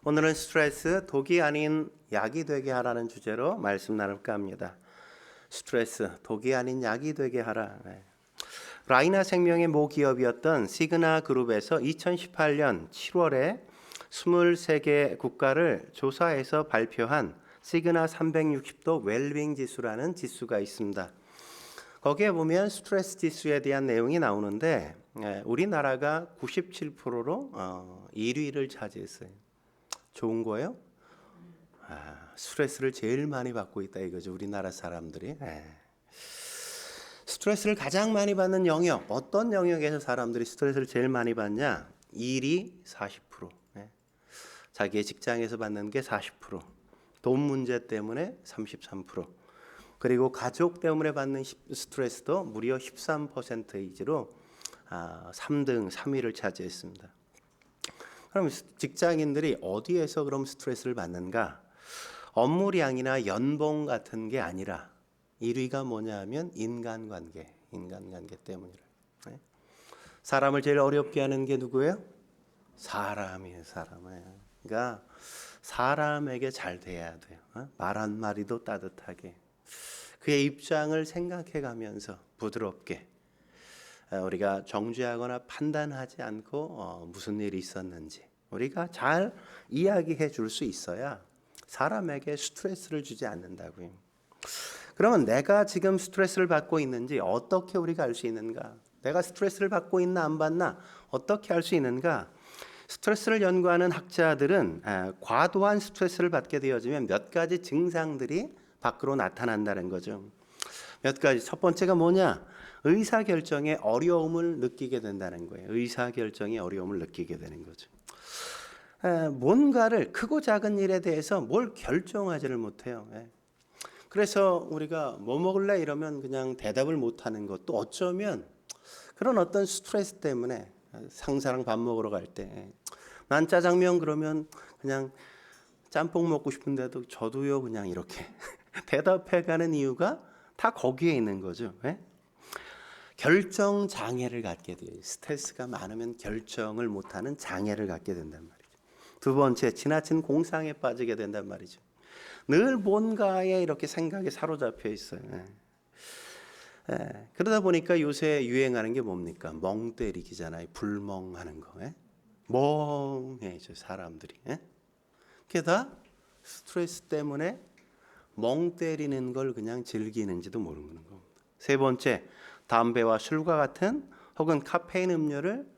오늘은 스트레스, 독이 아닌 약이 되게 하라는 주제로 말씀 나눌까 합니다. 스트레스, 독이 아닌 약이 되게 하라. 라이나 생명의 모 기업이었던 시그나 그룹에서 2018년 7월에 23개 국가를 조사해서 발표한 시그나 360도 웰빙 지수라는 지수가 있습니다. 거기에 보면 스트레스 지수에 대한 내용이 나오는데 우리나라가 97%로 1위를 차지했어요. 좋은 거예요? 스트레스를 제일 많이 받고 있다 이거죠. 우리나라 사람들이. 스트레스를 가장 많이 받는 영역, 어떤 영역에서 사람들이 스트레스를 제일 많이 받냐? 일이 40%, 자기의 직장에서 받는 게 40%, 돈 문제 때문에 33%, 그리고 가족 때문에 받는 스트레스도 무려 13%이지로 3등, 3위를 차지했습니다. 그럼 직장인들이 어디에서 그럼 스트레스를 받는가? 업무량이나 연봉 같은 게 아니라 1위가 뭐냐 하면 인간관계 때문이래요. 사람을 제일 어렵게 하는 게 누구예요? 사람이에요, 사람이에요. 그러니까 사람에게 잘 돼야 돼요. 말 한마디도 따뜻하게. 그의 입장을 생각해 가면서 부드럽게 우리가 정죄하거나 판단하지 않고 무슨 일이 있었는지 우리가 잘 이야기해 줄 수 있어야 사람에게 스트레스를 주지 않는다고요. 그러면 내가 지금 스트레스를 받고 있는지 어떻게 우리가 알 수 있는가? 내가 스트레스를 받고 있나 안 받나 어떻게 알 수 있는가? 스트레스를 연구하는 학자들은 과도한 스트레스를 받게 되어지면 몇 가지 증상들이 밖으로 나타난다는 거죠. 몇 가지. 첫 번째가 뭐냐? 의사결정에 어려움을 느끼게 된다는 거예요. 의사결정에 어려움을 느끼게 되는 거죠. 뭔가를 크고 작은 일에 대해서 뭘 결정하지를 못해요. 그래서 우리가 뭐 먹을래 이러면 그냥 대답을 못하는 것도 어쩌면 그런 어떤 스트레스 때문에 상사랑 밥 먹으러 갈 때 난 짜장면 그러면 그냥 짬뽕 먹고 싶은데도 저도요 그냥 이렇게 대답해가는 이유가 다 거기에 있는 거죠. 결정 장애를 갖게 돼요. 스트레스가 많으면 결정을 못하는 장애를 갖게 된단 말이죠. 두 번째, 지나친 공상에 빠지게 된단 말이죠. 늘 뭔가에 이렇게 생각에 사로잡혀 있어요. 그러다 보니까 요새 유행하는 게 뭡니까? 멍 때리기잖아요. 불멍하는 거. 멍해져 사람들이. 그게 다 스트레스 때문에 멍 때리는 걸 그냥 즐기는지도 모르는 겁니다. 세 번째, 담배와 술과 같은 혹은 카페인 음료를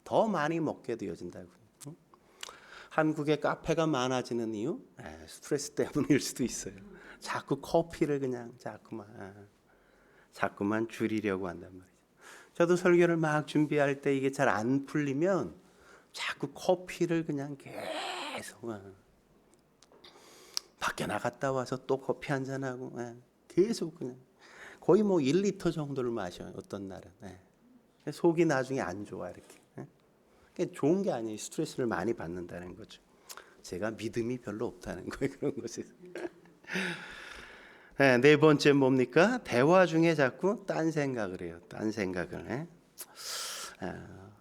더 많이 먹게 되어진다고요. 한국에 카페가 많아지는 이유 스트레스 때문일 수도 있어요. 자꾸 커피를 그냥 자꾸만 줄이려고 한단 말이죠. 저도 설교를 막 준비할 때 이게 잘 안 풀리면 자꾸 커피를 그냥 계속 밖에 나갔다 와서 또 커피 한잔 하고 계속 그냥 거의 뭐 1리터 정도를 마셔요. 어떤 날은 속이 나중에 안 좋아 이렇게. 그게 좋은 게 아니에요. 스트레스를 많이 받는다는 거죠. 제가 믿음이 별로 없다는 거예요. 그런 것에. 네 번째 뭡니까? 대화 중에 자꾸 딴 생각을 해요. 딴 생각을.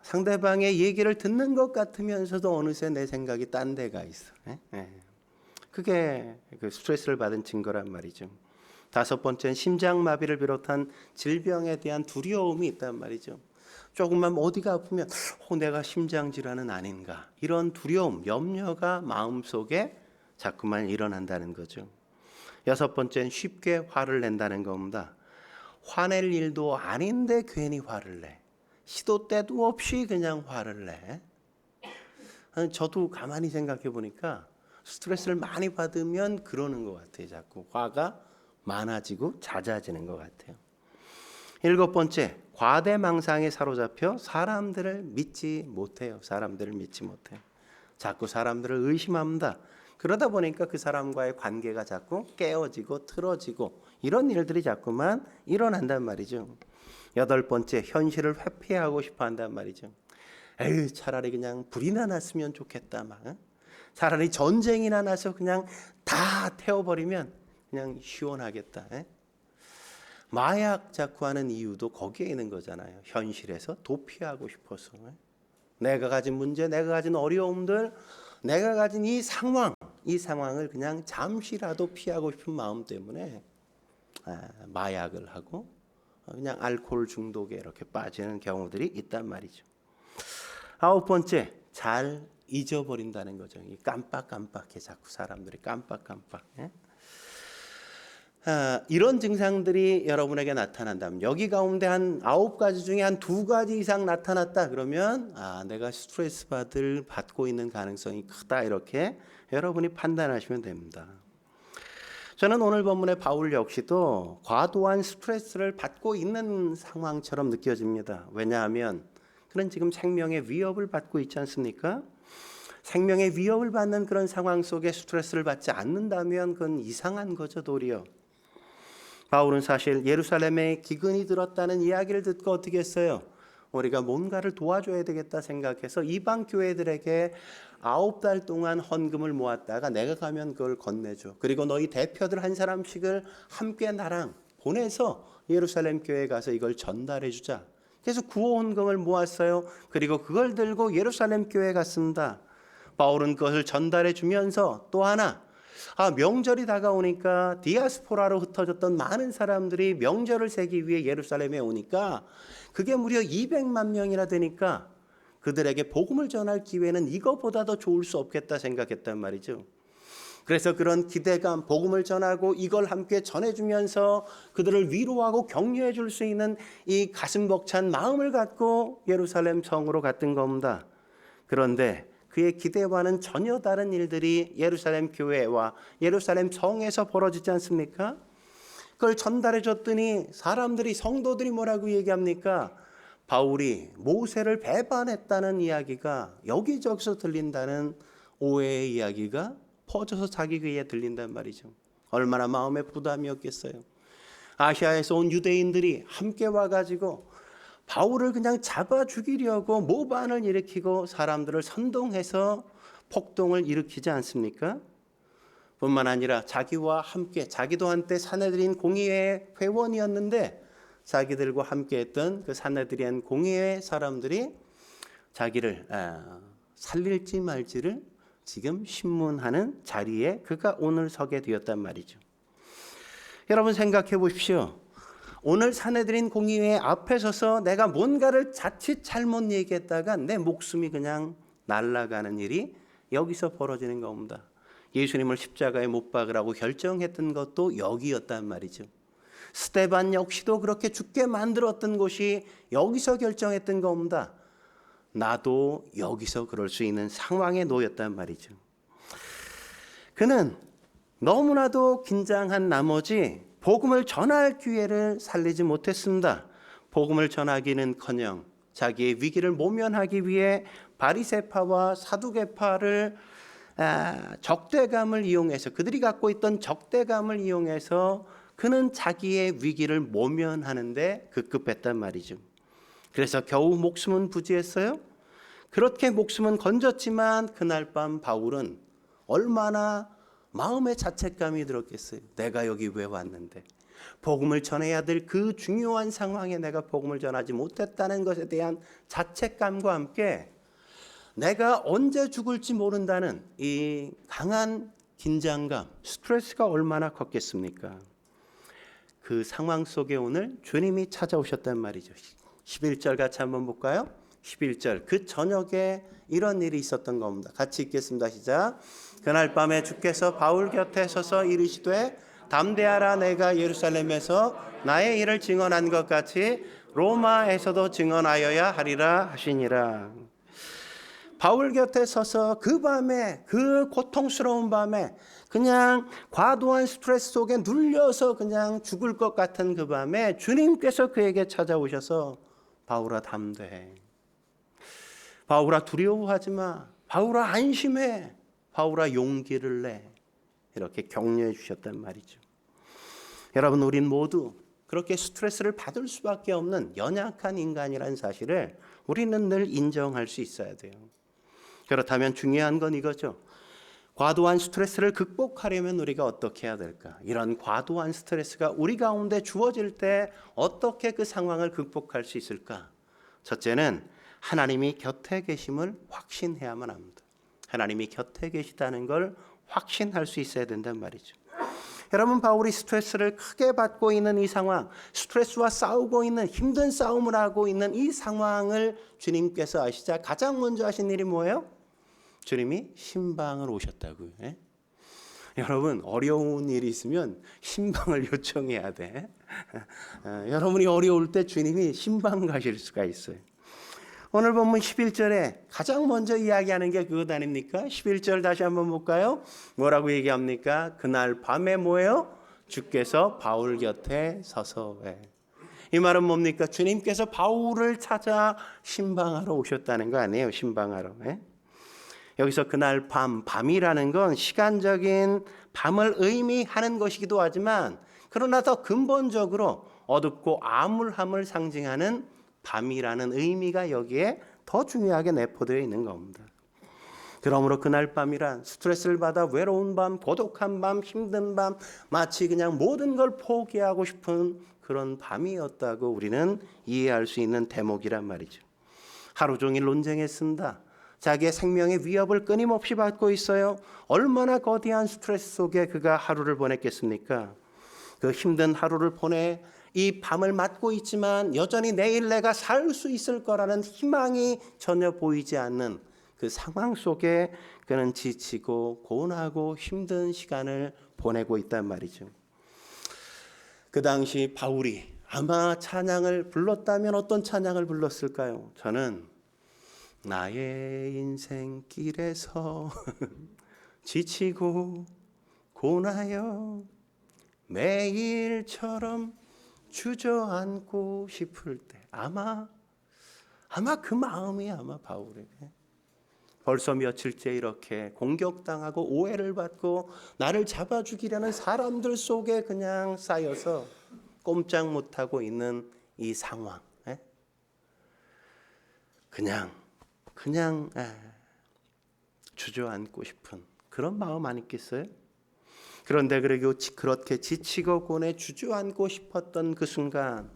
상대방의 얘기를 듣는 것 같으면서도 어느새 내 생각이 딴 데가 있어. 그게 그 스트레스를 받은 증거란 말이죠. 다섯 번째는 심장마비를 비롯한 질병에 대한 두려움이 있단 말이죠. 조금만 어디가 아프면 내가 심장질환은 아닌가 이런 두려움, 염려가 마음속에 자꾸만 일어난다는 거죠. 여섯 번째는 쉽게 화를 낸다는 겁니다. 화낼 일도 아닌데 괜히 화를 내. 시도 때도 없이 그냥 화를 내. 저도 가만히 생각해 보니까 스트레스를 많이 받으면 그러는 것 같아요. 자꾸 화가 많아지고 잦아지는 것 같아요. 일곱 번째, 과대망상에 사로잡혀 사람들을 믿지 못해요. 자꾸 사람들을 의심합니다. 그러다 보니까 그 사람과의 관계가 자꾸 깨어지고 틀어지고 이런 일들이 자꾸만 일어난단 말이죠. 여덟 번째, 현실을 회피하고 싶어 한단 말이죠. 차라리 그냥 불이나 났으면 좋겠다. 차라리 전쟁이나 나서 그냥 다 태워버리면 그냥 시원하겠다. 마약 자꾸 하는 이유도 거기에 있는 거잖아요. 현실에서 도피하고 싶어서. 내가 가진 문제, 내가 가진 어려움들 내가 가진 이 상황을 그냥 잠시라도 피하고 싶은 마음 때문에 마약을 하고 그냥 알코올 중독에 이렇게 빠지는 경우들이 있단 말이죠. 아홉 번째, 잘 잊어버린다는 거죠. 이 깜빡깜빡해, 자꾸 사람들이 깜빡깜빡. 이런 증상들이 여러분에게 나타난다면, 여기 가운데 한 9가지 중에 한 2가지 이상 나타났다 그러면 내가 스트레스 받고 있는 가능성이 크다, 이렇게 여러분이 판단하시면 됩니다. 저는 오늘 본문의 바울 역시도 과도한 스트레스를 받고 있는 상황처럼 느껴집니다. 왜냐하면 그는 지금 생명의 위협을 받고 있지 않습니까? 생명의 위협을 받는 그런 상황 속에 스트레스를 받지 않는다면 그건 이상한 거죠, 도리어. 바울은 사실 예루살렘에 기근이 들었다는 이야기를 듣고 어떻게 했어요? 우리가 뭔가를 도와줘야 되겠다 생각해서 이방 교회들에게 9달 동안 헌금을 모았다가 내가 가면 그걸 건네줘. 그리고 너희 대표들 한 사람씩을 함께 나랑 보내서 예루살렘 교회에 가서 이걸 전달해 주자. 그래서 구호 헌금을 모았어요. 그리고 그걸 들고 예루살렘 교회에 갔습니다. 바울은 그것을 전달해 주면서 또 하나, 명절이 다가오니까 디아스포라로 흩어졌던 많은 사람들이 명절을 새기 위해 예루살렘에 오니까 그게 무려 200만 명이나 되니까 그들에게 복음을 전할 기회는 이거보다 더 좋을 수 없겠다 생각했단 말이죠. 그래서 그런 기대감, 복음을 전하고 이걸 함께 전해주면서 그들을 위로하고 격려해 줄 수 있는 이 가슴 벅찬 마음을 갖고 예루살렘 성으로 갔던 겁니다. 그런데 그의 기대와는 전혀 다른 일들이 예루살렘 교회와 예루살렘 성에서 벌어지지 않습니까? 그걸 전달해 줬더니 사람들이, 성도들이 뭐라고 얘기합니까? 바울이 모세를 배반했다는 이야기가 여기저기서 들린다는 오해의 이야기가 퍼져서 자기 귀에 들린단 말이죠. 얼마나 마음에 부담이었겠어요. 아시아에서 온 유대인들이 함께 와가지고 바울을 그냥 잡아 죽이려고 모반을 일으키고 사람들을 선동해서 폭동을 일으키지 않습니까? 뿐만 아니라 자기와 함께, 자기도 한때 사내들인 공의회 회원이었는데 자기들과 함께 했던 그 사내들인 공의회 사람들이 자기를 살릴지 말지를 지금 신문하는 자리에 그가 오늘 서게 되었단 말이죠. 여러분 생각해 보십시오. 오늘 사내들인 공의회 앞에 서서 내가 뭔가를 자칫 잘못 얘기했다가 내 목숨이 그냥 날아가는 일이 여기서 벌어지는 겁니다. 예수님을 십자가에 못 박으라고 결정했던 것도 여기였단 말이죠. 스데반 역시도 그렇게 죽게 만들었던 곳이 여기서 결정했던 겁니다. 나도 여기서 그럴 수 있는 상황에 놓였단 말이죠. 그는 너무나도 긴장한 나머지 복음을 전할 기회를 살리지 못했습니다. 복음을 전하기는커녕 자기의 위기를 모면하기 위해 바리새파와 사두개파를 적대감을 이용해서, 그들이 갖고 있던 적대감을 이용해서 그는 자기의 위기를 모면하는데 급급했단 말이죠. 그래서 겨우 목숨은 부지했어요. 그렇게 목숨은 건졌지만 그날 밤 바울은 얼마나 마음에 자책감이 들었겠어요. 내가 여기 왜 왔는데, 복음을 전해야 될 그 중요한 상황에 내가 복음을 전하지 못했다는 것에 대한 자책감과 함께 내가 언제 죽을지 모른다는 이 강한 긴장감, 스트레스가 얼마나 컸겠습니까? 그 상황 속에 오늘 주님이 찾아오셨단 말이죠. 11절 같이 한번 볼까요? 11절, 그 저녁에 이런 일이 있었던 겁니다. 같이 읽겠습니다. 시작. 그날 밤에 주께서 바울 곁에 서서 이르시되 담대하라, 내가 예루살렘에서 나의 일을 증언한 것 같이 로마에서도 증언하여야 하리라 하시니라. 바울 곁에 서서 그 밤에, 그 고통스러운 밤에, 그냥 과도한 스트레스 속에 눌려서 그냥 죽을 것 같은 그 밤에 주님께서 그에게 찾아오셔서 바울아 담대해, 바울아 두려워하지 마, 바울아 안심해, 바울아 용기를 내, 이렇게 격려해 주셨단 말이죠. 여러분, 우린 모두 그렇게 스트레스를 받을 수밖에 없는 연약한 인간이라는 사실을 우리는 늘 인정할 수 있어야 돼요. 그렇다면 중요한 건 이거죠. 과도한 스트레스를 극복하려면 우리가 어떻게 해야 될까? 이런 과도한 스트레스가 우리 가운데 주어질 때 어떻게 그 상황을 극복할 수 있을까? 첫째는 하나님이 곁에 계심을 확신해야만 합니다. 하나님이 곁에 계시다는 걸 확신할 수 있어야 된단 말이죠. 여러분, 바울이 스트레스를 크게 받고 있는 이 상황, 스트레스와 싸우고 있는, 힘든 싸움을 하고 있는 이 상황을 주님께서 아시자 가장 먼저 하신 일이 뭐예요? 주님이 신방을 오셨다고요. 예? 여러분, 어려운 일이 있으면 신방을 요청해야 돼. 여러분이 어려울 때 주님이 신방 가실 수가 있어요. 오늘 본문 11절에 가장 먼저 이야기하는 게 그것 아닙니까? 11절 다시 한번 볼까요? 뭐라고 얘기합니까? 그날 밤에 뭐예요? 주께서 바울 곁에 서서. 이 말은 뭡니까? 주님께서 바울을 찾아 신방하러 오셨다는 거 아니에요? 신방하러. 여기서 그날 밤이라는 건 시간적인 밤을 의미하는 것이기도 하지만, 그러나 더 근본적으로 어둡고 암울함을 상징하는 밤이라는 의미가 여기에 더 중요하게 내포되어 있는 겁니다. 그러므로 그날 밤이란 스트레스를 받아 외로운 밤, 고독한 밤, 힘든 밤, 마치 그냥 모든 걸 포기하고 싶은 그런 밤이었다고 우리는 이해할 수 있는 대목이란 말이죠. 하루 종일 논쟁했습니다. 자기의 생명의 위협을 끊임없이 받고 있어요. 얼마나 거대한 스트레스 속에 그가 하루를 보냈겠습니까? 그 힘든 하루를 보내 이 밤을 맞고 있지만 여전히 내일 내가 살 수 있을 거라는 희망이 전혀 보이지 않는 그 상황 속에 그는 지치고 고뇌하고 힘든 시간을 보내고 있단 말이죠. 그 당시 바울이 아마 찬양을 불렀다면 어떤 찬양을 불렀을까요? 저는 나의 인생길에서 지치고 고뇌하여 매일처럼 주저앉고 싶을 때 아마 그 마음이 아마 바울에게 벌써 며칠째 이렇게 공격당하고 오해를 받고 나를 잡아 죽이려는 사람들 속에 그냥 쌓여서 꼼짝 못하고 있는 이 상황, 그냥 주저앉고 싶은 그런 마음 아니겠어요? 그런데 그렇게 지치고 고뇌 주저앉고 싶었던 그 순간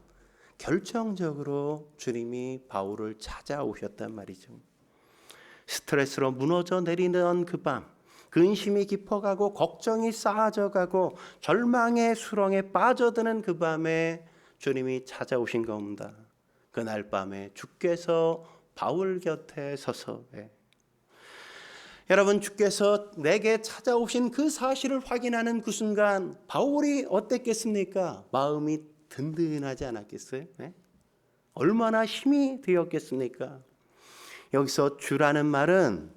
결정적으로 주님이 바울을 찾아오셨단 말이죠. 스트레스로 무너져 내리는 그 밤, 근심이 깊어가고 걱정이 쌓아져가고 절망의 수렁에 빠져드는 그 밤에 주님이 찾아오신 겁니다. 그날 밤에 주께서 바울 곁에 서서 여러분, 주께서 내게 찾아오신 그 사실을 확인하는 그 순간 바울이 어땠겠습니까? 마음이 든든하지 않았겠어요? 얼마나 힘이 되었겠습니까? 여기서 주라는 말은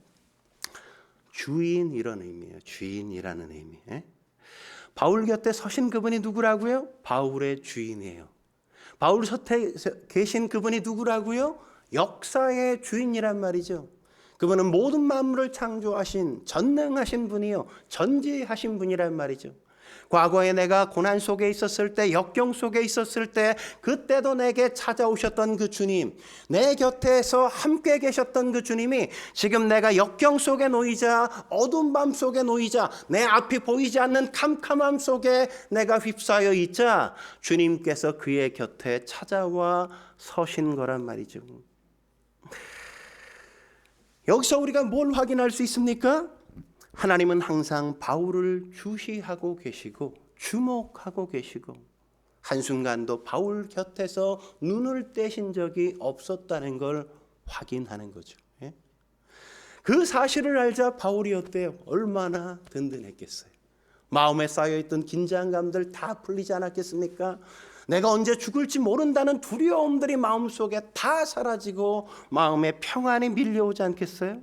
주인 이런 의미예요. 주인이라는 의미. 바울 곁에 서신 그분이 누구라고요? 바울의 주인이에요. 바울 곁에 계신 그분이 누구라고요? 역사의 주인이란 말이죠. 그분은 모든 만물을 창조하신 전능하신 분이요, 전지하신 분이란 말이죠. 과거에 내가 고난 속에 있었을 때, 역경 속에 있었을 때, 그때도 내게 찾아오셨던 그 주님, 내 곁에서 함께 계셨던 그 주님이 지금 내가 역경 속에 놓이자, 어두운 밤 속에 놓이자, 내 앞이 보이지 않는 캄캄함 속에 내가 휩싸여 있자 주님께서 그의 곁에 찾아와 서신 거란 말이죠. 여기서 우리가 뭘 확인할 수 있습니까? 하나님은 항상 바울을 주시하고 계시고 주목하고 계시고 한순간도 바울 곁에서 눈을 떼신 적이 없었다는 걸 확인하는 거죠. 그 사실을 알자 바울이 어때요? 얼마나 든든했겠어요. 마음에 쌓여있던 긴장감들 다 풀리지 않았겠습니까? 내가 언제 죽을지 모른다는 두려움들이 마음속에 다 사라지고 마음에 평안이 밀려오지 않겠어요?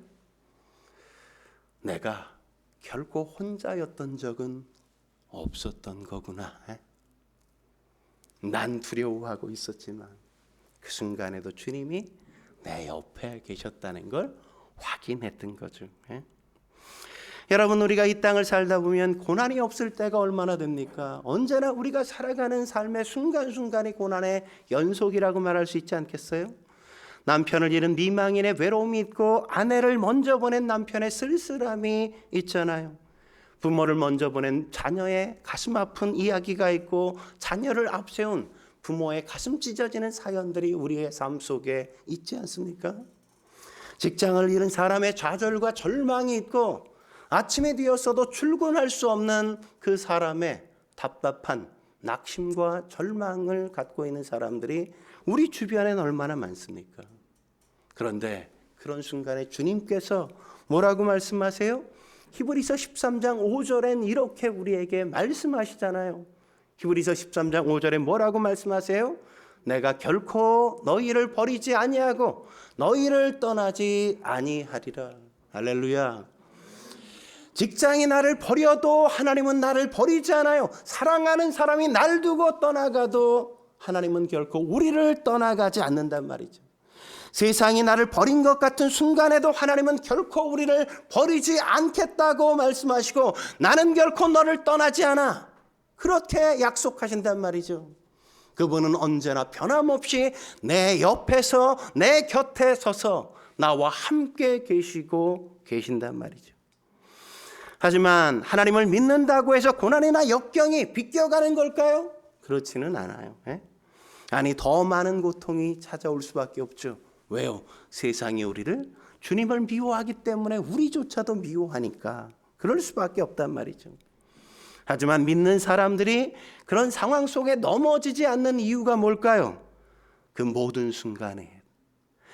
내가 결코 혼자였던 적은 없었던 거구나. 난 두려워하고 있었지만 그 순간에도 주님이 내 옆에 계셨다는 걸 확인했던 거죠. 여러분, 우리가 이 땅을 살다 보면 고난이 없을 때가 얼마나 됩니까? 언제나 우리가 살아가는 삶의 순간순간이 고난의 연속이라고 말할 수 있지 않겠어요? 남편을 잃은 미망인의 외로움이 있고 아내를 먼저 보낸 남편의 쓸쓸함이 있잖아요. 부모를 먼저 보낸 자녀의 가슴 아픈 이야기가 있고 자녀를 앞세운 부모의 가슴 찢어지는 사연들이 우리의 삶 속에 있지 않습니까? 직장을 잃은 사람의 좌절과 절망이 있고 아침에 되었어도 출근할 수 없는 그 사람의 답답한 낙심과 절망을 갖고 있는 사람들이 우리 주변에는 얼마나 많습니까? 그런데 그런 순간에 주님께서 뭐라고 말씀하세요? 히브리서 13장 5절엔 이렇게 우리에게 말씀하시잖아요. 히브리서 13장 5절에 뭐라고 말씀하세요? 내가 결코 너희를 버리지 아니하고 너희를 떠나지 아니하리라. 할렐루야. 직장이 나를 버려도 하나님은 나를 버리지 않아요. 사랑하는 사람이 날 두고 떠나가도 하나님은 결코 우리를 떠나가지 않는단 말이죠. 세상이 나를 버린 것 같은 순간에도 하나님은 결코 우리를 버리지 않겠다고 말씀하시고 나는 결코 너를 떠나지 않아. 그렇게 약속하신단 말이죠. 그분은 언제나 변함없이 내 옆에서 내 곁에 서서 나와 함께 계시고 계신단 말이죠. 하지만 하나님을 믿는다고 해서 고난이나 역경이 비껴가는 걸까요? 그렇지는 않아요. 아니, 더 많은 고통이 찾아올 수밖에 없죠. 왜요? 세상이 우리를 주님을 미워하기 때문에 우리조차도 미워하니까 그럴 수밖에 없단 말이죠. 하지만 믿는 사람들이 그런 상황 속에 넘어지지 않는 이유가 뭘까요? 그 모든 순간에,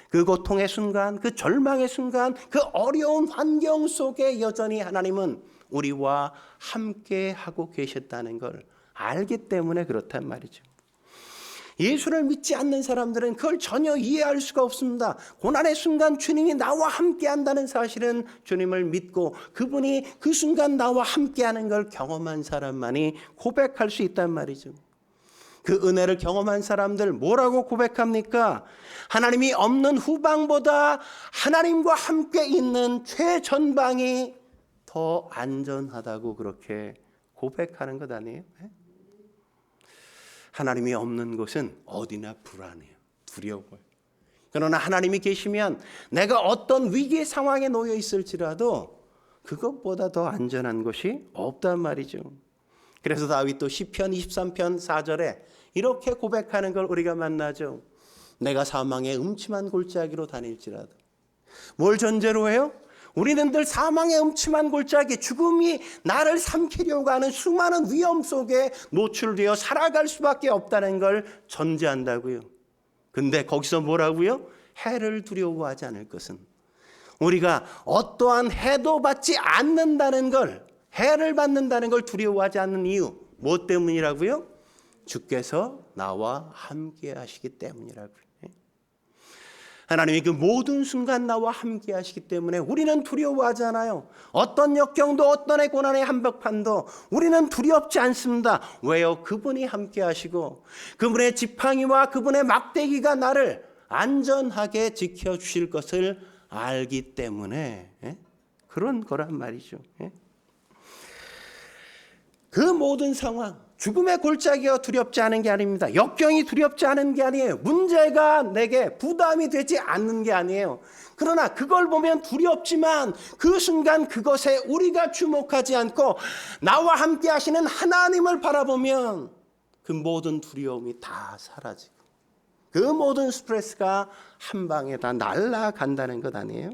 그 고통의 순간, 그 절망의 순간, 그 어려운 환경 속에 여전히 하나님은 우리와 함께 하고 계셨다는 걸 알기 때문에 그렇단 말이죠. 예수를 믿지 않는 사람들은 그걸 전혀 이해할 수가 없습니다. 고난의 순간 주님이 나와 함께 한다는 사실은 주님을 믿고 그분이 그 순간 나와 함께 하는 걸 경험한 사람만이 고백할 수 있단 말이죠. 그 은혜를 경험한 사람들 뭐라고 고백합니까? 하나님이 없는 후방보다 하나님과 함께 있는 최전방이 더 안전하다고 그렇게 고백하는 것 아니에요? 하나님이 없는 곳은 어디나 불안해요. 두려워요. 그러나 하나님이 계시면 내가 어떤 위기 상황에 놓여 있을지라도 그것보다 더 안전한 곳이 없단 말이죠. 그래서 다윗도 시편 23편 4절에 이렇게 고백하는 걸 우리가 만나죠. 내가 사망의 음침한 골짜기로 다닐지라도. 뭘 전제로 해요? 우리는 늘 사망의 음침한 골짜기, 죽음이 나를 삼키려고 하는 수많은 위험 속에 노출되어 살아갈 수밖에 없다는 걸 전제한다고요. 근데 거기서 뭐라고요? 해를 두려워하지 않을 것은. 우리가 어떠한 해도 받지 않는다는 걸, 해를 받는다는 걸 두려워하지 않는 이유, 뭐 때문이라고요? 주께서 나와 함께 하시기 때문이라고요. 하나님이 그 모든 순간 나와 함께 하시기 때문에 우리는 두려워하지 않아요. 어떤 역경도 어떤 고난의 한복판도 우리는 두렵지 않습니다. 왜요? 그분이 함께 하시고 그분의 지팡이와 그분의 막대기가 나를 안전하게 지켜주실 것을 알기 때문에 그런 거란 말이죠. 그 모든 상황, 죽음의 골짜기가 두렵지 않은 게 아닙니다. 역경이 두렵지 않은 게 아니에요. 문제가 내게 부담이 되지 않는 게 아니에요. 그러나 그걸 보면 두렵지만 그 순간 그것에 우리가 주목하지 않고 나와 함께 하시는 하나님을 바라보면 그 모든 두려움이 다 사라지고 그 모든 스트레스가 한 방에 다 날아간다는 것 아니에요?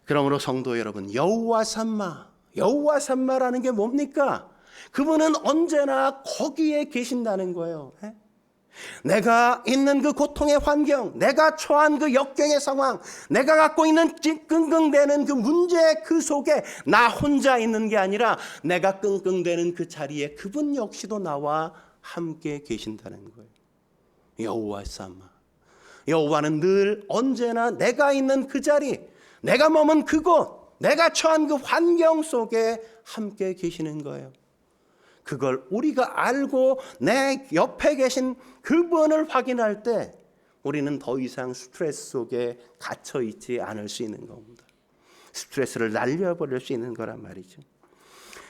그러므로 성도 여러분, 여호와 삼마라는 게 뭡니까? 그분은 언제나 거기에 계신다는 거예요. 내가 있는 그 고통의 환경, 내가 처한 그 역경의 상황, 내가 갖고 있는 끙끙대는 그 문제 그 속에 나 혼자 있는 게 아니라 내가 끙끙대는 그 자리에 그분 역시도 나와 함께 계신다는 거예요. 여호와 삼마. 여호와는 늘 언제나 내가 있는 그 자리, 내가 머문 그곳, 내가 처한 그 환경 속에 함께 계시는 거예요. 그걸 우리가 알고 내 옆에 계신 그분을 확인할 때 우리는 더 이상 스트레스 속에 갇혀 있지 않을 수 있는 겁니다. 스트레스를 날려버릴 수 있는 거란 말이죠.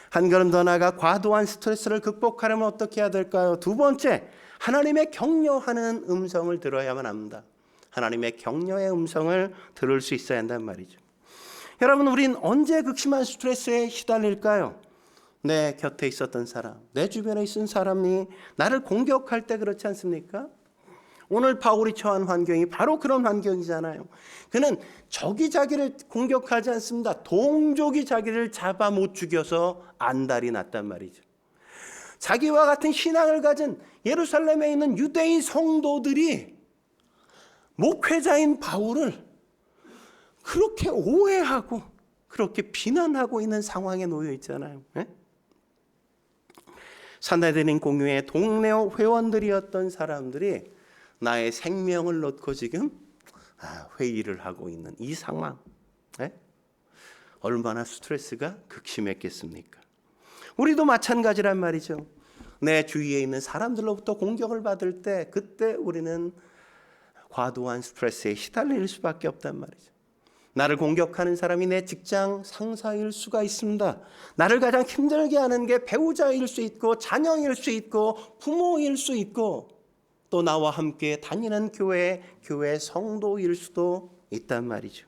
한 걸음 더 나아가 과도한 스트레스를 극복하려면 어떻게 해야 될까요? 두 번째, 하나님의 격려하는 음성을 들어야만 합니다. 하나님의 격려의 음성을 들을 수 있어야 한단 말이죠. 여러분, 우린 언제 극심한 스트레스에 시달릴까요? 내 곁에 있었던 사람, 내 주변에 있는 사람이 나를 공격할 때 그렇지 않습니까? 오늘 바울이 처한 환경이 바로 그런 환경이잖아요. 그는 적이 자기를 공격하지 않습니다. 동족이 자기를 잡아 못 죽여서 안달이 났단 말이죠. 자기와 같은 신앙을 가진 예루살렘에 있는 유대인 성도들이 목회자인 바울을 그렇게 오해하고 그렇게 비난하고 있는 상황에 놓여 있잖아요. 산헤드린 공회의 동네 회원들이었던 사람들이 나의 생명을 놓고 지금 회의를 하고 있는 이 상황, 얼마나 스트레스가 극심했겠습니까? 우리도 마찬가지란 말이죠. 내 주위에 있는 사람들로부터 공격을 받을 때 그때 우리는 과도한 스트레스에 시달릴 수밖에 없단 말이죠. 나를 공격하는 사람이 내 직장 상사일 수가 있습니다. 나를 가장 힘들게 하는 게 배우자일 수 있고 자녀일 수 있고 부모일 수 있고 또 나와 함께 다니는 교회 성도일 수도 있단 말이죠.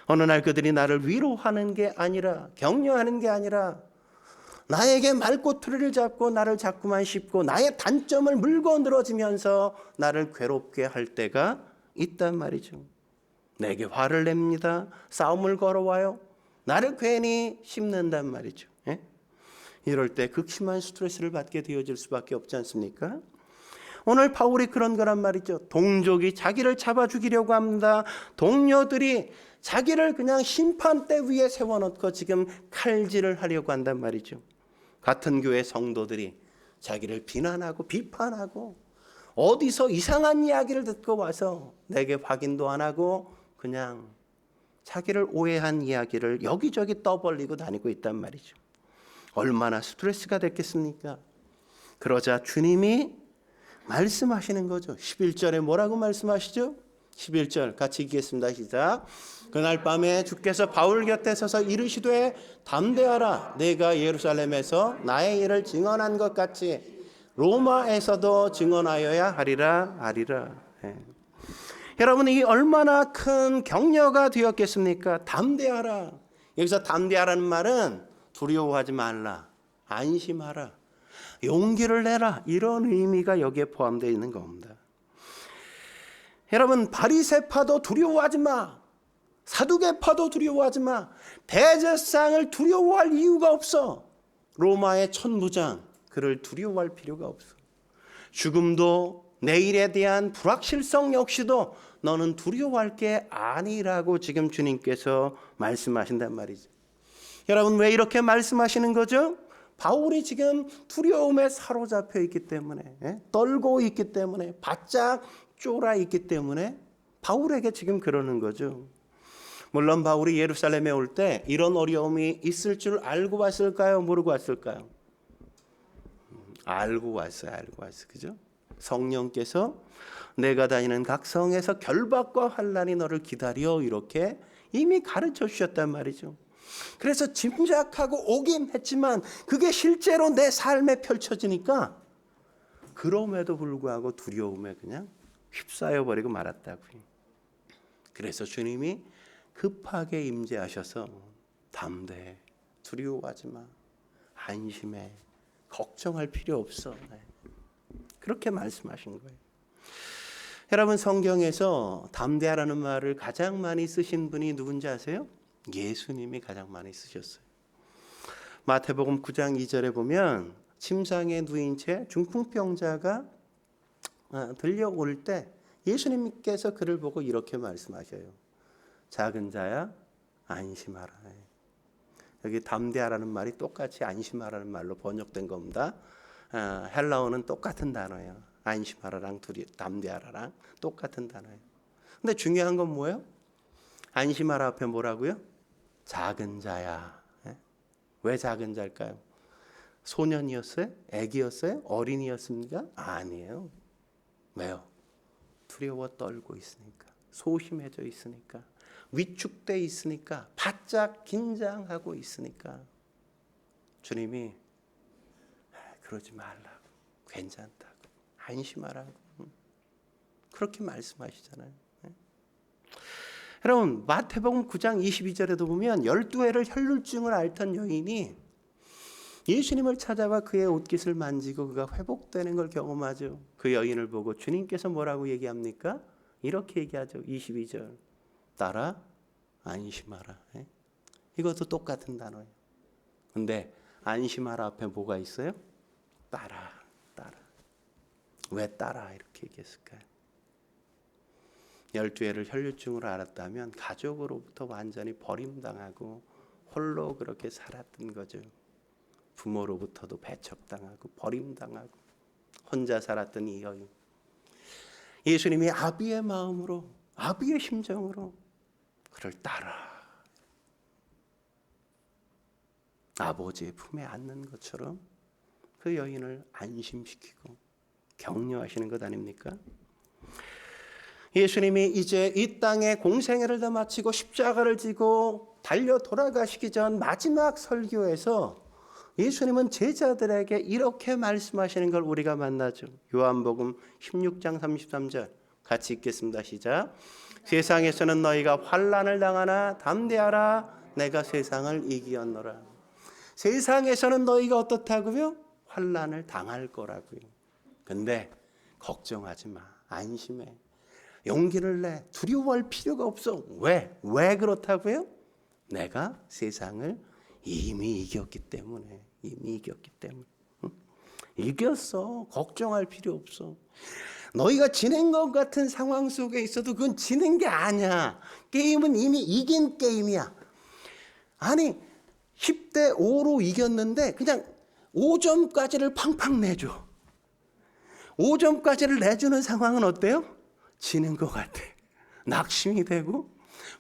어느 날 그들이 나를 위로하는 게 아니라 격려하는 게 아니라 나에게 말꼬투리를 잡고 나를 자꾸만 씹고 나의 단점을 물고 늘어지면서 나를 괴롭게 할 때가 있단 말이죠. 내게 화를 냅니다. 싸움을 걸어와요. 나를 괜히 씹는단 말이죠. 이럴 때 극심한 스트레스를 받게 되어질 수밖에 없지 않습니까? 오늘 바울이 그런 거란 말이죠. 동족이 자기를 잡아 죽이려고 합니다. 동료들이 자기를 그냥 심판대 위에 세워놓고 지금 칼질을 하려고 한단 말이죠. 같은 교회 성도들이 자기를 비난하고 비판하고 어디서 이상한 이야기를 듣고 와서 내게 확인도 안 하고 그냥 자기를 오해한 이야기를 여기저기 떠벌리고 다니고 있단 말이죠. 얼마나 스트레스가 됐겠습니까? 그러자 주님이 말씀하시는 거죠. 11절에 뭐라고 말씀하시죠? 11절 같이 읽겠습니다. 시작. 그날 밤에 주께서 바울 곁에 서서 이르시되 담대하라. 내가 예루살렘에서 나의 일을 증언한 것 같이 로마에서도 증언하여야 하리라. 여러분, 이 얼마나 큰 격려가 되었겠습니까? 담대하라. 여기서 담대하라는 말은 두려워하지 말라, 안심하라, 용기를 내라, 이런 의미가 여기에 포함되어 있는 겁니다. 여러분, 바리새파도 두려워하지 마, 사두개파도 두려워하지 마, 대제사장을 두려워할 이유가 없어. 로마의 천부장, 그를 두려워할 필요가 없어. 죽음도 내일에 대한 불확실성 역시도 너는 두려워할 게 아니라고 지금 주님께서 말씀하신단 말이죠. 여러분, 왜 이렇게 말씀하시는 거죠? 바울이 지금 두려움에 사로잡혀 있기 때문에, 떨고 있기 때문에, 바짝 쫄아 있기 때문에 바울에게 지금 그러는 거죠. 물론 바울이 예루살렘에 올 때 이런 어려움이 있을 줄 알고 왔을까요? 모르고 왔을까요? 알고 왔어요. 그죠? 성령께서 내가 다니는 각 성에서 결박과 환난이 너를 기다려, 이렇게 이미 가르쳐 주셨단 말이죠. 그래서 짐작하고 오긴 했지만 그게 실제로 내 삶에 펼쳐지니까 그럼에도 불구하고 두려움에 그냥 휩싸여 버리고 말았다고요. 그래서 주님이 급하게 임재하셔서 담대해, 두려워하지 마, 안심해, 걱정할 필요 없어, 그렇게 말씀하신 거예요. 여러분, 성경에서 담대하라는 말을 가장 많이 쓰신 분이 누군지 아세요? 예수님이 가장 많이 쓰셨어요. 마태복음 9장 2절에 보면 침상에 누인 채 중풍병자가 들려올 때 예수님께서 그를 보고 이렇게 말씀하셔요. 작은 자야, 안심하라. 여기 담대하라는 말이 똑같이 안심하라는 말로 번역된 겁니다. 헬라어는 똑같은 단어예요. 안심하라랑 담대하라랑 똑같은 단어예요. 근데 중요한 건 뭐예요? 안심하라 앞에 뭐라고요? 작은 자야. 왜 작은 자일까요? 소년이었어요? 애기였어요? 어린이였습니까? 아니에요. 왜요? 두려워 떨고 있으니까, 소심해져 있으니까, 위축돼 있으니까, 바짝 긴장하고 있으니까 주님이 그러지 말라고, 괜찮다고, 안심하라고 그렇게 말씀하시잖아요. 여러분, 마태복음 9장 22절에도 보면 12해를 혈루증을 앓던 여인이 예수님을 찾아와 그의 옷깃을 만지고 그가 회복되는 걸 경험하죠. 그 여인을 보고 주님께서 뭐라고 얘기합니까? 이렇게 얘기하죠. 22절. 따라 안심하라. 이것도 똑같은 단어예요. 근데 안심하라 앞에 뭐가 있어요? 따라. 왜 따라 이렇게 얘기했을까요? 12해를 혈류증으로 앓았다면 가족으로부터 완전히 버림당하고 홀로 그렇게 살았던 거죠. 부모로부터도 배척당하고 버림당하고 혼자 살았던 이 여인. 예수님이 아비의 마음으로, 아비의 심정으로 그를 따라 아버지의 품에 안는 것처럼 그 여인을 안심시키고 격려하시는 것 아닙니까? 예수님이 이제 이 땅에 공생애를 다 마치고 십자가를 지고 달려 돌아가시기 전 마지막 설교에서 예수님은 제자들에게 이렇게 말씀하시는 걸 우리가 만나죠. 요한복음 16장 33절 같이 읽겠습니다. 시작. 세상에서는 너희가 환난을 당하나 담대하라 내가 세상을 이기었노라. 세상에서는 너희가 어떻다고요? 환난을 당할 거라고요. 근데 걱정하지 마. 안심해. 용기를 내. 두려워할 필요가 없어. 왜? 왜 그렇다고요? 내가 세상을 이미 이겼기 때문에. 이겼어. 걱정할 필요 없어. 너희가 지는 것 같은 상황 속에 있어도 그건 지는 게 아니야. 게임은 이미 이긴 게임이야. 아니 10대 5로 이겼는데 그냥 5점까지를 팡팡 내줘. 5점까지를 내주는 상황은 어때요? 지는 것 같아. 낙심이 되고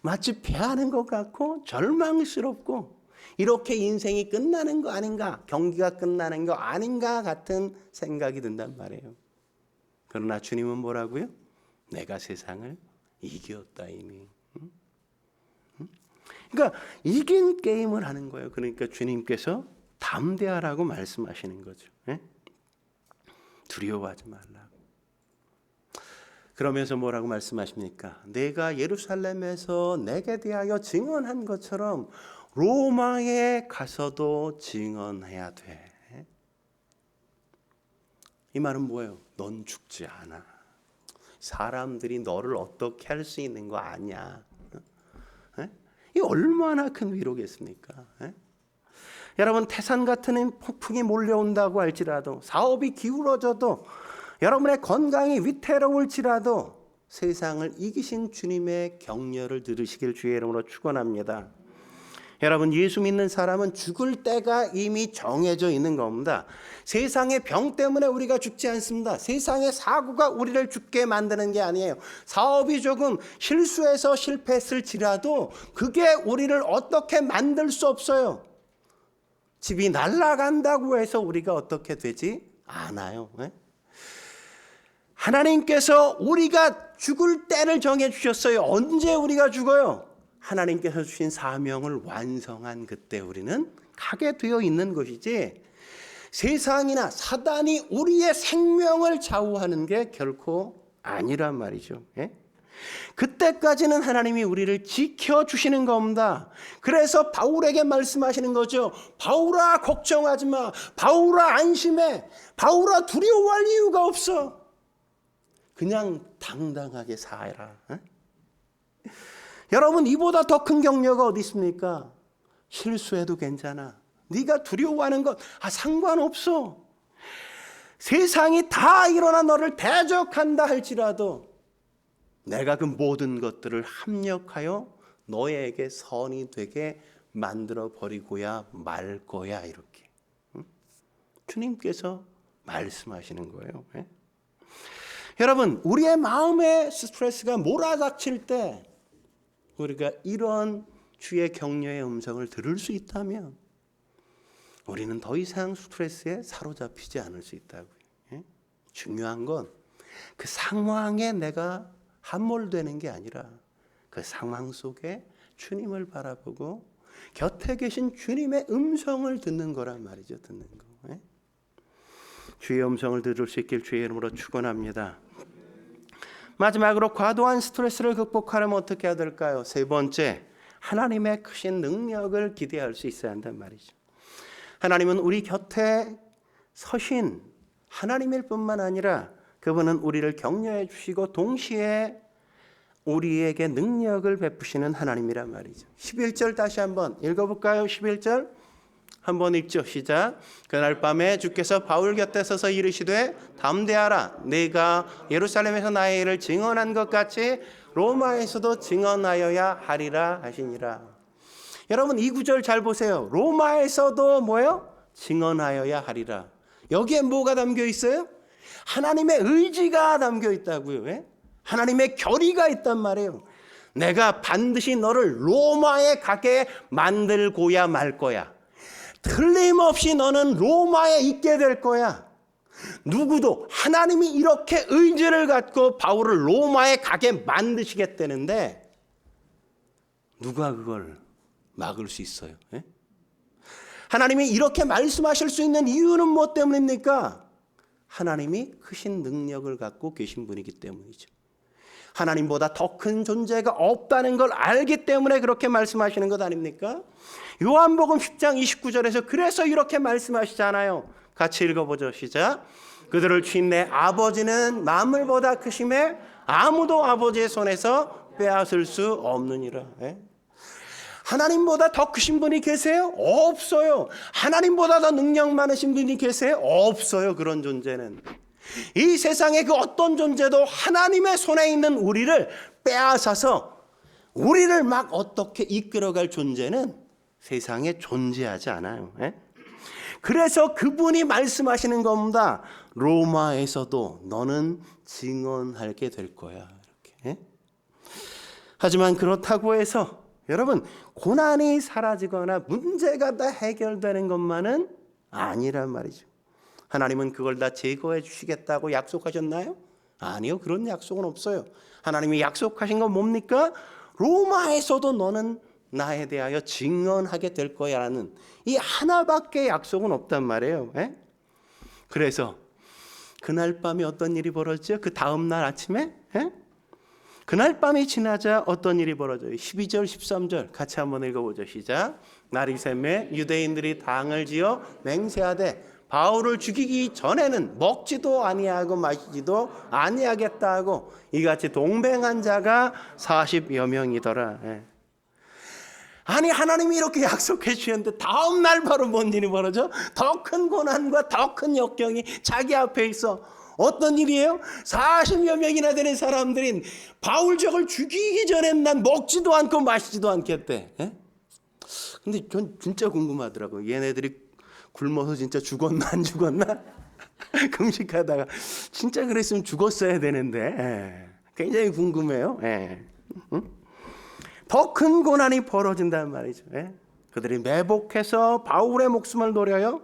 마치 패하는 것 같고 절망스럽고 이렇게 인생이 끝나는 거 아닌가, 경기가 끝나는 거 아닌가 같은 생각이 든단 말이에요. 그러나 주님은 뭐라고요? 내가 세상을 이겼다 이미. 그러니까 이긴 게임을 하는 거예요. 그러니까 주님께서 담대하라고 말씀하시는 거죠. 두려워하지 말라고. 그러면서 뭐라고 말씀하십니까? 내가 예루살렘에서 내게 대하여 증언한 것처럼 로마에 가서도 증언해야 돼. 이 말은 뭐예요? 넌 죽지 않아. 사람들이 너를 어떻게 할 수 있는 거 아니야. 이 얼마나 큰 위로겠습니까? 여러분 태산 같은 폭풍이 몰려온다고 할지라도 사업이 기울어져도 여러분의 건강이 위태로울지라도 세상을 이기신 주님의 격려를 들으시길 주의 이름으로 축원합니다. 여러분 예수 믿는 사람은 죽을 때가 이미 정해져 있는 겁니다. 세상의 병 때문에 우리가 죽지 않습니다. 세상의 사고가 우리를 죽게 만드는 게 아니에요. 사업이 조금 실수해서 실패했을지라도 그게 우리를 어떻게 만들 수 없어요. 집이 날아간다고 해서 우리가 어떻게 되지 않아요. 하나님께서 우리가 죽을 때를 정해 주셨어요. 언제 우리가 죽어요? 하나님께서 주신 사명을 완성한 그때 우리는 가게 되어 있는 것이지 세상이나 사단이 우리의 생명을 좌우하는 게 결코 아니란 말이죠. 그때까지는 하나님이 우리를 지켜주시는 겁니다. 그래서 바울에게 말씀하시는 거죠. 바울아 걱정하지 마. 바울아 안심해. 바울아 두려워할 이유가 없어. 그냥 당당하게 살아라. 여러분 이보다 더 큰 격려가 어디 있습니까? 실수해도 괜찮아. 네가 두려워하는 것 상관없어. 세상이 다 일어나 너를 대적한다 할지라도 내가 그 모든 것들을 합력하여 너에게 선이 되게 만들어 버리고야 말 거야 이렇게. 주님께서 말씀하시는 거예요. 여러분 우리의 마음에 스트레스가 몰아닥칠 때 우리가 이런 주의 격려의 음성을 들을 수 있다면 우리는 더 이상 스트레스에 사로잡히지 않을 수 있다고요. 중요한 건 그 상황에 내가 함몰되는 게 아니라 그 상황 속에 주님을 바라보고 곁에 계신 주님의 음성을 듣는 거란 말이죠. 듣는 거. 주의 음성을 들을 수 있길 주의 이름으로 축원합니다. 마지막으로 과도한 스트레스를 극복하려면 어떻게 해야 될까요? 세 번째, 하나님의 크신 능력을 기대할 수 있어야 한단 말이죠. 하나님은 우리 곁에 서신 하나님일 뿐만 아니라 그분은 우리를 격려해 주시고 동시에 우리에게 능력을 베푸시는 하나님이란 말이죠. 11절 다시 한번 읽어볼까요? 11절 한번 읽죠. 시작. 그날 밤에 주께서 바울 곁에 서서 이르시되 담대하라. 내가 예루살렘에서 나의 일을 증언한 것 같이 로마에서도 증언하여야 하리라 하시니라. 여러분 이 구절 잘 보세요. 로마에서도 뭐예요? 증언하여야 하리라. 여기에 뭐가 담겨 있어요? 하나님의 의지가 담겨 있다고요. 왜? 하나님의 결의가 있단 말이에요. 내가 반드시 너를 로마에 가게 만들고야 말 거야. 틀림없이 너는 로마에 있게 될 거야. 누구도 하나님이 이렇게 의지를 갖고 바울을 로마에 가게 만드시겠다는데 누가 그걸 막을 수 있어요? 예? 하나님이 이렇게 말씀하실 수 있는 이유는 뭐 때문입니까? 하나님이 크신 능력을 갖고 계신 분이기 때문이죠. 하나님보다 더 큰 존재가 없다는 걸 알기 때문에 그렇게 말씀하시는 것 아닙니까? 요한복음 10장 29절에서 그래서 이렇게 말씀하시잖아요. 같이 읽어보죠. 시작. 그들을 주신 내 아버지는 만물보다 크심에 아무도 아버지의 손에서 빼앗을 수 없느니라. 예? 하나님보다 더 크신 분이 계세요? 없어요. 하나님보다 더 능력 많으신 분이 계세요? 없어요. 그런 존재는. 이 세상의 그 어떤 존재도 하나님의 손에 있는 우리를 빼앗아서 우리를 막 어떻게 이끌어갈 존재는 세상에 존재하지 않아요. 예? 그래서 그분이 말씀하시는 겁니다. 로마에서도 너는 증언하게 될 거야. 이렇게. 예? 하지만 그렇다고 해서 여러분 고난이 사라지거나 문제가 다 해결되는 것만은 아니란 말이죠. 하나님은 그걸 다 제거해 주시겠다고 약속하셨나요? 아니요. 그런 약속은 없어요. 하나님이 약속하신 건 뭡니까? 로마에서도 너는 나에 대하여 증언하게 될 거야 라는 이 하나밖에 약속은 없단 말이에요. 예? 그래서 그날 밤에 어떤 일이 벌어지죠? 그 다음 날 아침에? 예? 그날 밤이 지나자 어떤 일이 벌어져요? 12절 13절 같이 한번 읽어보죠. 시작. 날이 새매 유대인들이 당을 지어 맹세하되 바울을 죽이기 전에는 먹지도 아니하고 마시지도 아니하겠다 하고 이같이 동맹한 자가 40여 명이더라. 예. 아니 하나님이 이렇게 약속해 주셨는데 다음 날 바로 뭔 일이 벌어져? 더 큰 고난과 더 큰 역경이 자기 앞에 있어. 어떤 일이에요? 40여 명이나 되는 사람들이 바울 적을 죽이기 전엔 난 먹지도 않고 마시지도 않겠대. 예? 근데 전 진짜 궁금하더라고요. 얘네들이 굶어서 진짜 죽었나 안 죽었나? 금식하다가 진짜 그랬으면 죽었어야 되는데 예. 굉장히 궁금해요. 예. 더 큰 고난이 벌어진단 말이죠. 예. 그들이 매복해서 바울의 목숨을 노려요.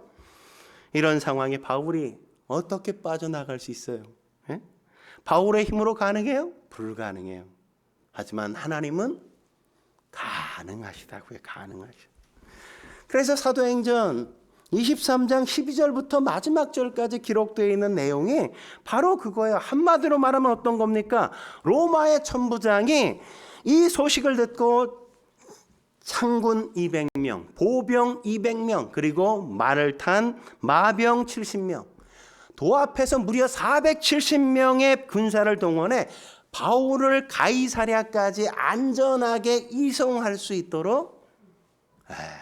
이런 상황에 바울이 어떻게 빠져나갈 수 있어요? 예? 바울의 힘으로 가능해요? 불가능해요. 하지만 하나님은 가능하시다고요. 가능하셔. 그래서 사도행전 23장 12절부터 마지막 절까지 기록되어 있는 내용이 바로 그거예요. 한마디로 말하면 어떤 겁니까? 로마의 천부장이 이 소식을 듣고 창군 200명, 보병 200명, 그리고 말을 탄 마병 70명, 도합해서 무려 470명의 군사를 동원해 바울을 가이사랴까지 안전하게 이송할 수 있도록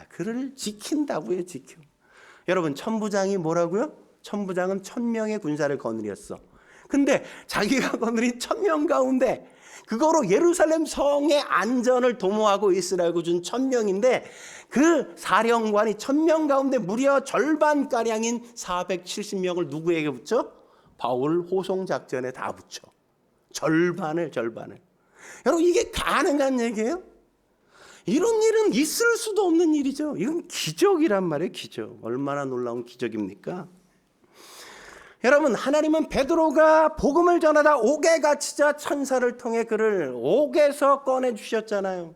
그를 지킨다고요. 지켜. 여러분 천부장이 뭐라고요? 천부장은 1000명의 군사를 거느렸어. 근데 자기가 거느린 1000명 가운데 그거로 예루살렘 성의 안전을 도모하고 있으라고 준 1000명인데 그 사령관이 1000명 가운데 무려 절반가량인 470명을 누구에게 붙여? 바울 호송작전에 다 붙여. 절반을. 여러분 이게 가능한 얘기예요? 이런 일은 있을 수도 없는 일이죠. 이건 기적이란 말이에요. 기적. 얼마나 놀라운 기적입니까? 여러분 하나님은 베드로가 복음을 전하다 옥에 갇히자 천사를 통해 그를 옥에서 꺼내주셨잖아요.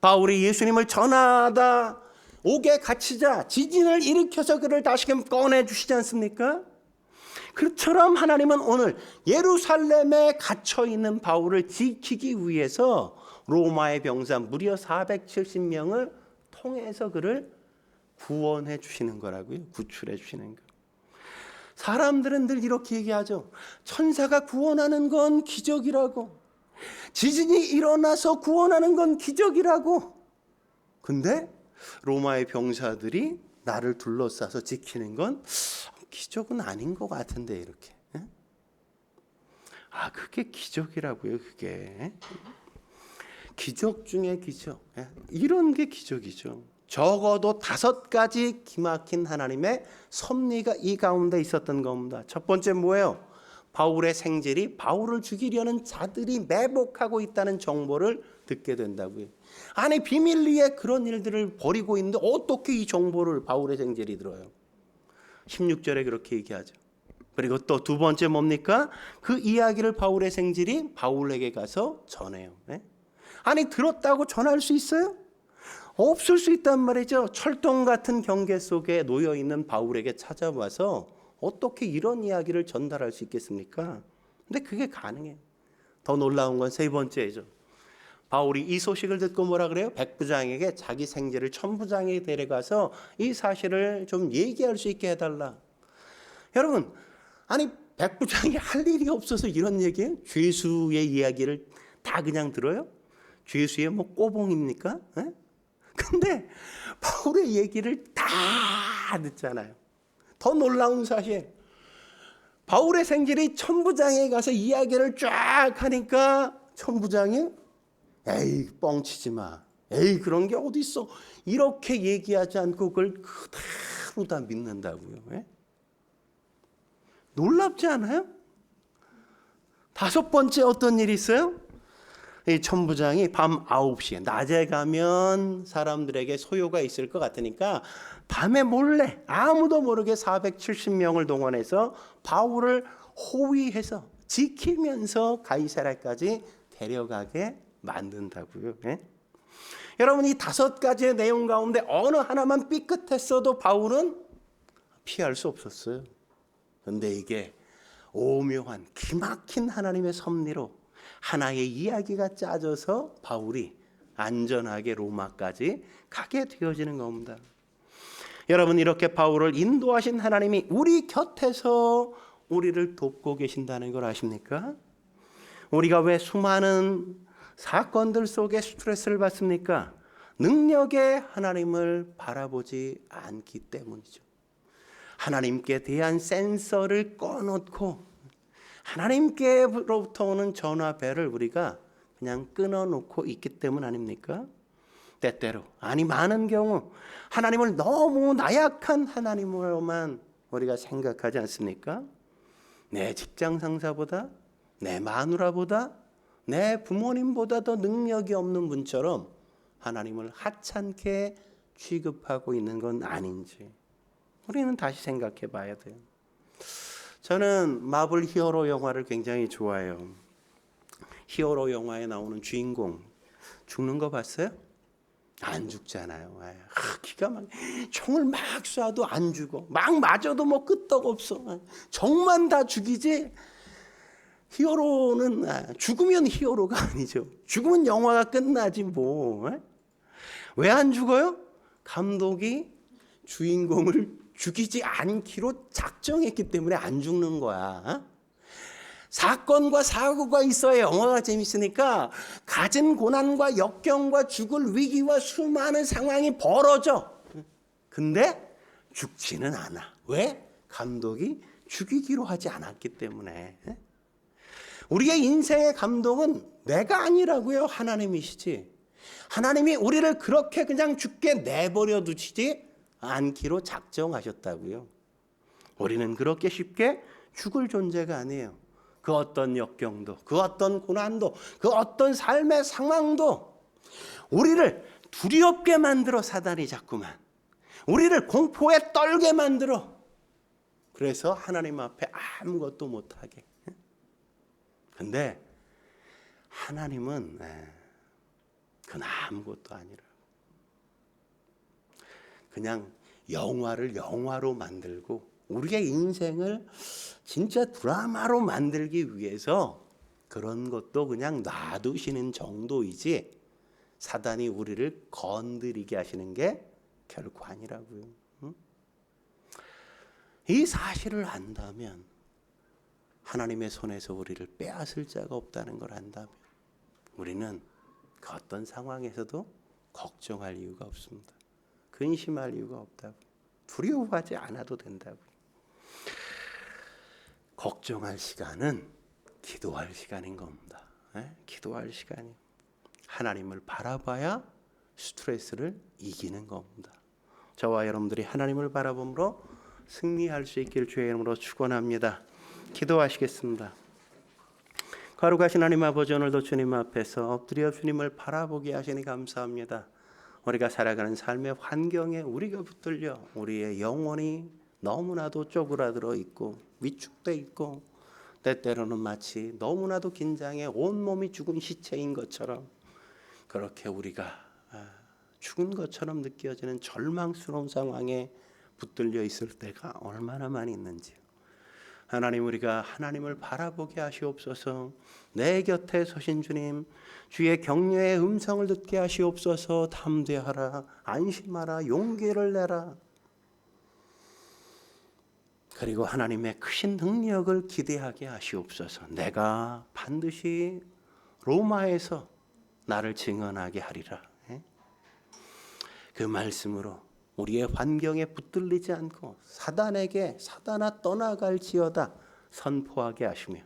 바울이 예수님을 전하다 옥에 갇히자 지진을 일으켜서 그를 다시금 꺼내주시지 않습니까? 그처럼 하나님은 오늘 예루살렘에 갇혀있는 바울을 지키기 위해서 로마의 병사 무려 470명을 통해서 그를 구원해 주시는 거라고요. 구출해 주시는 거. 사람들은 늘 이렇게 얘기하죠. 천사가 구원하는 건 기적이라고. 지진이 일어나서 구원하는 건 기적이라고. 근데 로마의 병사들이 나를 둘러싸서 지키는 건 기적은 아닌 것 같은데 이렇게. 그게 기적이라고요. 그게 기적 중에 기적. 이런 게 기적이죠. 적어도 5가지 기막힌 하나님의 섭리가 이 가운데 있었던 겁니다. 첫 번째 뭐예요? 바울의 생질이 바울을 죽이려는 자들이 매복하고 있다는 정보를 듣게 된다고요. 아니 비밀리에 그런 일들을 벌이고 있는데 어떻게 이 정보를 바울의 생질이 들어요? 16절에 그렇게 얘기하죠. 그리고 또 두 번째 뭡니까? 그 이야기를 바울의 생질이 바울에게 가서 전해요. 아니 들었다고 전할 수 있어요? 없을 수 있단 말이죠. 철동 같은 경계 속에 놓여 있는 바울에게 찾아와서 어떻게 이런 이야기를 전달할 수 있겠습니까? 근데 그게 가능해요. 더 놀라운 건 세 번째죠. 바울이 이 소식을 듣고 뭐라 그래요? 백부장에게 자기 생제를 천부장에게 데려가서 이 사실을 좀 얘기할 수 있게 해달라. 여러분, 아니 백부장이 할 일이 없어서 이런 얘기예요? 죄수의 이야기를 다 그냥 들어요? 죄수의 뭐 꼬봉입니까? 근데 바울의 얘기를 다 듣잖아요. 더 놀라운 사실, 바울의 생질이 천부장에 가서 이야기를 쫙 하니까 천부장이 에이 뻥치지 마, 에이 그런 게 어디 있어, 이렇게 얘기하지 않고 그걸 그대로 다 믿는다고요. 놀랍지 않아요? 5번째 어떤 일이 있어요? 이 천부장이 밤 9시에, 낮에 가면 사람들에게 소요가 있을 것 같으니까 밤에 몰래 아무도 모르게 470명을 동원해서 바울을 호위해서 지키면서 가이사랴까지 데려가게 만든다고요. 여러분, 이 5가지의 내용 가운데 어느 하나만 삐끗했어도 바울은 피할 수 없었어요. 그런데 이게 오묘한 기막힌 하나님의 섭리로 하나의 이야기가 짜져서 바울이 안전하게 로마까지 가게 되어지는 겁니다. 여러분, 이렇게 바울을 인도하신 하나님이 우리 곁에서 우리를 돕고 계신다는 걸 아십니까? 우리가 왜 수많은 사건들 속에 스트레스를 받습니까? 능력의 하나님을 바라보지 않기 때문이죠. 하나님께 대한 센서를 꺼놓고 하나님께로부터 오는 전화벨을 우리가 그냥 끊어놓고 있기 때문 아닙니까? 때때로, 아니 많은 경우 하나님을 너무 나약한 하나님으로만 우리가 생각하지 않습니까? 내 직장 상사보다, 내 마누라보다, 내 부모님보다 더 능력이 없는 분처럼 하나님을 하찮게 취급하고 있는 건 아닌지 우리는 다시 생각해 봐야 돼요. 저는 마블 히어로 영화를 굉장히 좋아해요. 히어로 영화에 나오는 주인공 죽는 거 봤어요? 안 죽잖아요. 기가 막 총을 막 쏴도 안 죽어. 막 맞아도 뭐 끄떡없어. 정만 다 죽이지. 히어로는 죽으면 히어로가 아니죠. 죽으면 영화가 끝나지 뭐. 왜 안 죽어요? 감독이 주인공을 죽이지 않기로 작정했기 때문에 안 죽는 거야. 사건과 사고가 있어야 영화가 재밌으니까 갖은 고난과 역경과 죽을 위기와 수많은 상황이 벌어져. 근데 죽지는 않아. 왜? 감독이 죽이기로 하지 않았기 때문에. 우리의 인생의 감독은 내가 아니라고요. 하나님이시지. 하나님이 우리를 그렇게 그냥 죽게 내버려 두시지 않기로 작정하셨다고요. 우리는 그렇게 쉽게 죽을 존재가 아니에요. 그 어떤 역경도, 그 어떤 고난도, 그 어떤 삶의 상황도 우리를 두렵게 만들어 사단이 자꾸만 우리를 공포에 떨게 만들어. 그래서 하나님 앞에 아무것도 못하게. 근데 하나님은 그건 아무것도 아니라 그냥 영화를 영화로 만들고 우리의 인생을 진짜 드라마로 만들기 위해서 그런 것도 그냥 놔두시는 정도이지 사단이 우리를 건드리게 하시는 게 결코 아니라고요. 응? 이 사실을 안다면, 하나님의 손에서 우리를 빼앗을 자가 없다는 걸 안다면, 우리는 그 어떤 상황에서도 걱정할 이유가 없습니다. 근심할 이유가 없다고. 두려워하지 않아도 된다고. 걱정할 시간은 기도할 시간인 겁니다. 기도할 시간이. 하나님을 바라봐야 스트레스를 이기는 겁니다. 저와 여러분들이 하나님을 바라봄으로 승리할 수 있기를 주의 이름으로 축원합니다. 기도하시겠습니다. 거룩하신 하나님 아버지, 오늘도 주님 앞에서 엎드려 주님을 바라보게 하시니 감사합니다. 우리가 살아가는 삶의 환경에 우리가 붙들려 우리의 영혼이 너무나도 쪼그라들어 있고 위축돼 있고, 때때로는 마치 너무나도 긴장해 온몸이 죽은 시체인 것처럼, 그렇게 우리가 죽은 것처럼 느껴지는 절망스러운 상황에 붙들려 있을 때가 얼마나 많이 있는지요. 하나님, 우리가 하나님을 바라보게 하시옵소서. 내 곁에 서신 주님, 주의 격려의 음성을 듣게 하시옵소서. 담대하라, 안심하라, 용기를 내라. 그리고 하나님의 크신 능력을 기대하게 하시옵소서. 내가 반드시 로마에서 나를 증언하게 하리라. 그 말씀으로 우리의 환경에 붙들리지 않고 사단아 떠나갈지어다 선포하게 하시며,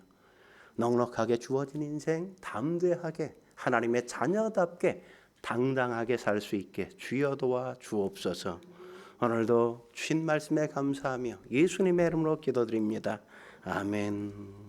넉넉하게 주어진 인생 담대하게 하나님의 자녀답게 당당하게 살 수 있게 주여 도와 주옵소서. 오늘도 주신 말씀에 감사하며 예수님의 이름으로 기도드립니다. 아멘.